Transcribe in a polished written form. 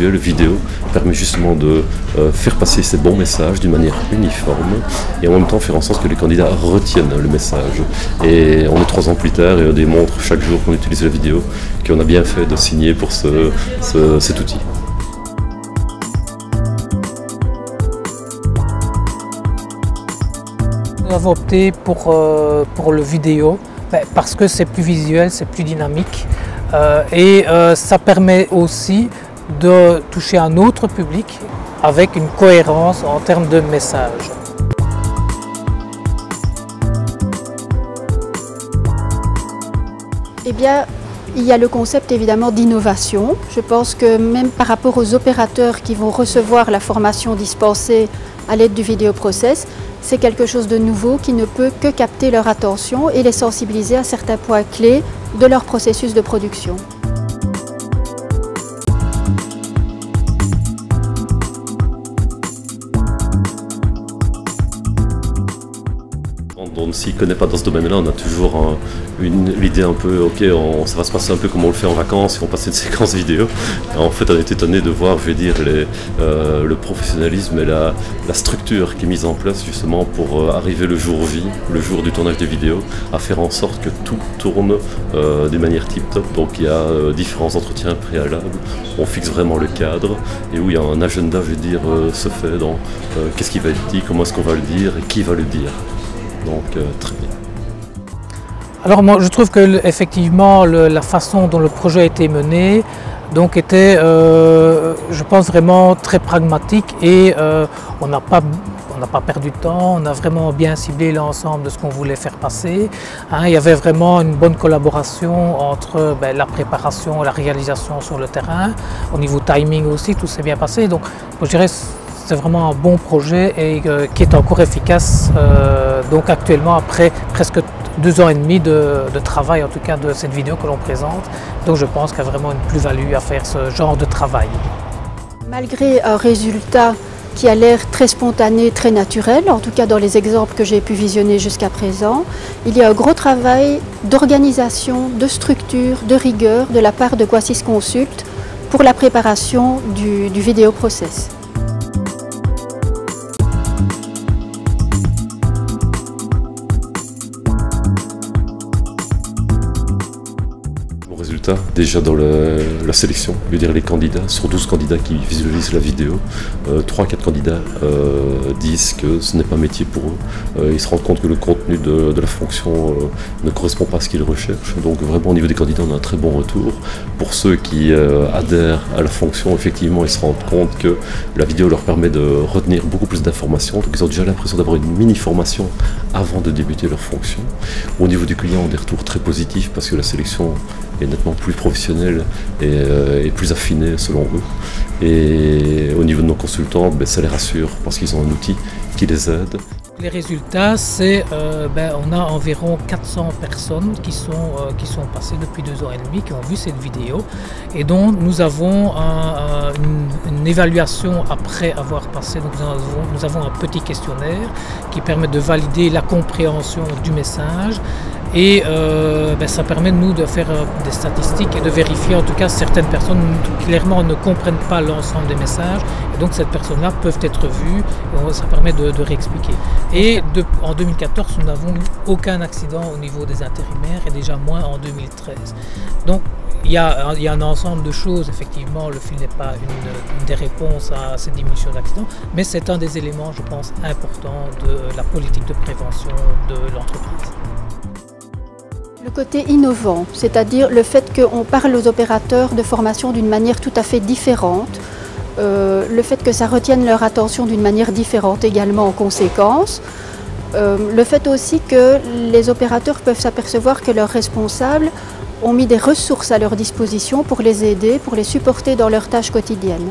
visuel vidéo permet justement de faire passer ces bons messages d'une manière uniforme et en même temps faire en sorte que les candidats retiennent le message. Et on est 3 ans plus tard et on démontre chaque jour qu'on utilise la vidéo qu'on a bien fait de signer pour cet outil. Nous avons opté pour le vidéo parce que c'est plus visuel, c'est plus dynamique et ça permet aussi de toucher un autre public avec une cohérence en termes de message. Eh bien, il y a le concept évidemment d'innovation. Je pense que même par rapport aux opérateurs qui vont recevoir la formation dispensée à l'aide du vidéo process, c'est quelque chose de nouveau qui ne peut que capter leur attention et les sensibiliser à certains points clés de leur processus de production. On ne s'y connaît pas dans ce domaine-là, on a toujours l'idée un peu, ok, ça va se passer un peu comme on le fait en vacances, et on passe une séquence vidéo. Et en fait, on est étonné de voir, je vais dire, le professionnalisme et la structure qui est mise en place justement pour arriver le jour J, le jour du tournage des vidéos, à faire en sorte que tout tourne de manière tip-top. Donc il y a différents entretiens préalables, on fixe vraiment le cadre, et où il y a un agenda, je vais dire, se fait dans qu'est-ce qui va être dit, comment est-ce qu'on va le dire, et qui va le dire. Donc très bien. Alors moi je trouve que effectivement la façon dont le projet a été mené donc était je pense vraiment très pragmatique et on n'a pas perdu de temps, on a vraiment bien ciblé l'ensemble de ce qu'on voulait faire passer. Il y avait vraiment une bonne collaboration entre la préparation et la réalisation sur le terrain. Au niveau timing aussi, tout s'est bien passé. Donc je dirais c'est vraiment un bon projet et qui est encore efficace donc actuellement après presque 2 ans et demi de travail en tout cas de cette vidéo que l'on présente. Donc je pense qu'il y a vraiment une plus-value à faire ce genre de travail. Malgré un résultat qui a l'air très spontané, très naturel, en tout cas dans les exemples que j'ai pu visionner jusqu'à présent, il y a un gros travail d'organisation, de structure, de rigueur de la part de Quasys Consult pour la préparation du vidéo process. Résultat, déjà dans la sélection, je veux dire les candidats, sur 12 candidats qui visualisent la vidéo, 3-4 candidats disent que ce n'est pas un métier pour eux. Ils se rendent compte que le contenu de la fonction ne correspond pas à ce qu'ils recherchent. Donc vraiment au niveau des candidats, on a un très bon retour. Pour ceux qui adhèrent à la fonction, effectivement, ils se rendent compte que la vidéo leur permet de retenir beaucoup plus d'informations. Donc ils ont déjà l'impression d'avoir une mini-formation avant de débuter leur fonction. Au niveau du client, des retours très positifs parce que la sélection est nettement plus professionnelle et plus affinée selon eux. Et au niveau de nos consultants, ça les rassure parce qu'ils ont un outil qui les aide. Les résultats, c'est on a environ 400 personnes qui sont passées depuis 2 ans et demi, qui ont vu cette vidéo et dont nous avons une évaluation après avoir passé. Donc nous avons un petit questionnaire qui permet de valider la compréhension du message et ça permet de nous de faire des statistiques et de vérifier en tout cas certaines personnes clairement ne comprennent pas l'ensemble des messages et donc ces personnes-là peuvent être vues et ça permet de réexpliquer. Et en 2014, nous n'avons eu aucun accident au niveau des intérimaires et déjà moins en 2013. Donc il y a un ensemble de choses, effectivement, le fil n'est pas une des réponses à cette diminution d'accidents, mais c'est un des éléments, je pense, importants de la politique de prévention de l'entreprise. Le côté innovant, c'est-à-dire le fait qu'on parle aux opérateurs de formation d'une manière tout à fait différente, le fait que ça retienne leur attention d'une manière différente également en conséquence, le fait aussi que les opérateurs peuvent s'apercevoir que leurs responsables ont mis des ressources à leur disposition pour les aider, pour les supporter dans leurs tâches quotidiennes.